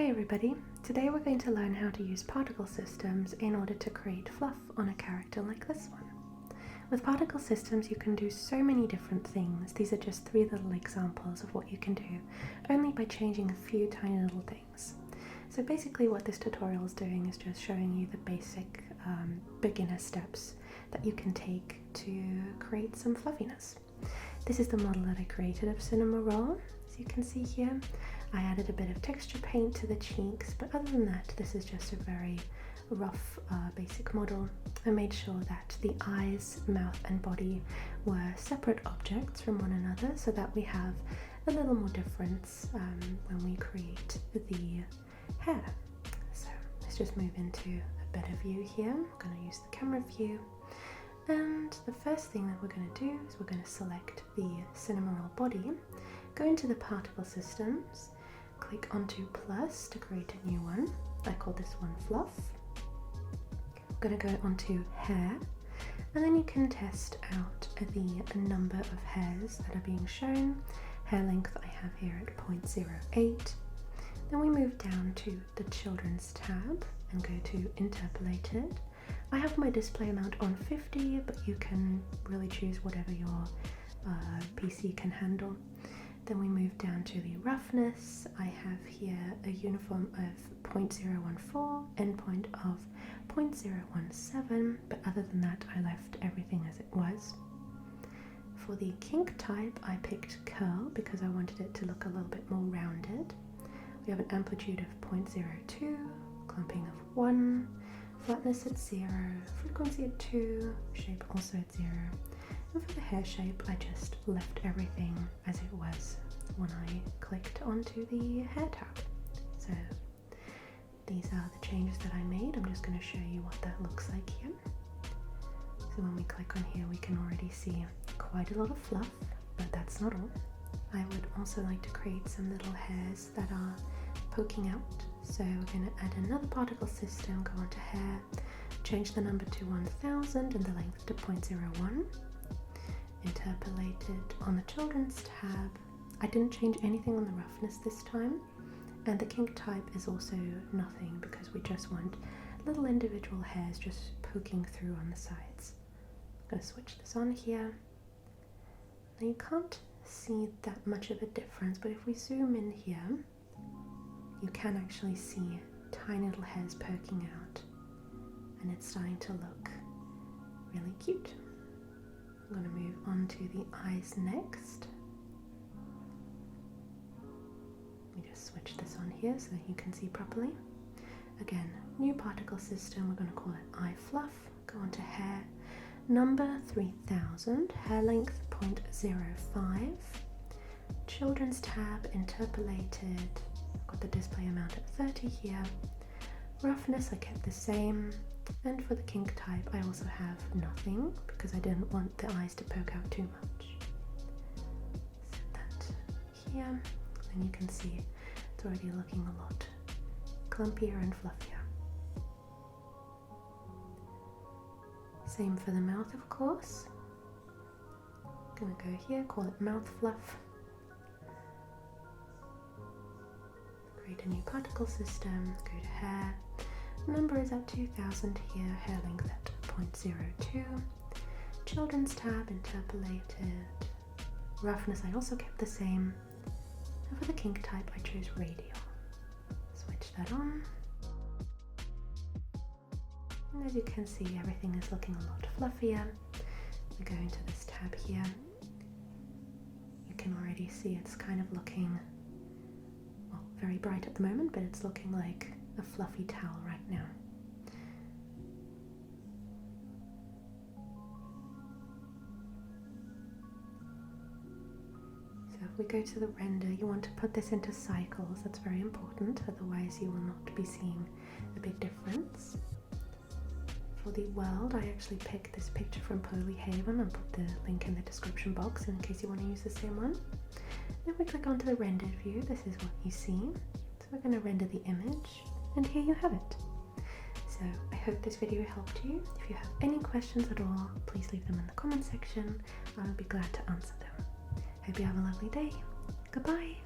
Hi everybody, today we're going to learn how to use particle systems in order to create fluff on a character like this one. With particle systems you can do so many different things. These are just 3 little examples of what you can do, only by changing a few tiny little things. So basically what this tutorial is doing is just showing you the basic beginner steps that you can take to create some fluffiness. This is the model that I created of Cinema Roll. As you can see here, I added a bit of texture paint to the cheeks, but other than that, this is just a very rough basic model. I made sure that the eyes, mouth and body were separate objects from one another so that we have a little more difference when we create the hair. So let's just move into a better view here. I'm going to use the camera view. And the first thing that we're going to do is we're going to select the Cinema Roll body, go into the particle systems, click onto plus to create a new one. I call this one fluff. I'm going to go onto hair, and then you can test out the number of hairs that are being shown. Hair length I have here at 0.08. Then we move down to the children's tab and go to interpolated. I have my display amount on 50, but you can really choose whatever your PC can handle. Then we move down to the roughness. I have here a uniform of 0.014, endpoint of 0.017, but other than that I left everything as it was. For the kink type I picked curl because I wanted it to look a little bit more rounded. We have an amplitude of 0.02, clumping of 1, flatness at 0, frequency at 2, shape also at 0. And for the hair shape, I just left everything as it was when I clicked onto the hair tab. So these are the changes that I made. I'm just going to show you what that looks like here. So when we click on here, we can already see quite a lot of fluff, but that's not all. I would also like to create some little hairs that are poking out. So we're going to add another particle system, go onto hair, change the number to 1000 and the length to 0.01. Interpolated on the children's tab. I didn't change anything on the roughness this time, and the kink type is also nothing because we just want little individual hairs just poking through on the sides. I'm going to switch this on here. Now you can't see that much of a difference, but if we zoom in here, you can actually see tiny little hairs poking out, and it's starting to look really cute. I'm going to move on to the eyes next. We just switch this on here so that you can see properly. Again, new particle system, we're going to call it eye fluff. Go on to hair, number 3000, hair length 0.05. Children's tab, interpolated. I've got the display amount at 30 here. Roughness I kept the same. And for the kink type, I also have nothing because I didn't want the eyes to poke out too much. Set that here, and you can see it's already looking a lot clumpier and fluffier. Same for the mouth, of course. Gonna go here, call it mouth fluff. Create a new particle system, go to hair. Number is at 2000 here, hair length at 0.02. Children's tab, interpolated. Roughness I also kept the same. And for the kink type I chose radial. Switch that on. And as you can see, everything is looking a lot fluffier. We go into this tab here. You can already see it's kind of looking, well, very bright at the moment, but it's looking like a fluffy towel right now. So if we go to the render, you want to put this into cycles. That's very important, otherwise you will not be seeing a big difference. For the world, I actually picked this picture from Polyhaven. I'll put the link in the description box in case you want to use the same one. Then we click onto the rendered view. This is what you see. So we're going to render the image. And here you have it. So I hope this video helped you. If you have any questions at all, please leave them in the comment section. I will be glad to answer them. Hope you have a lovely day. Goodbye.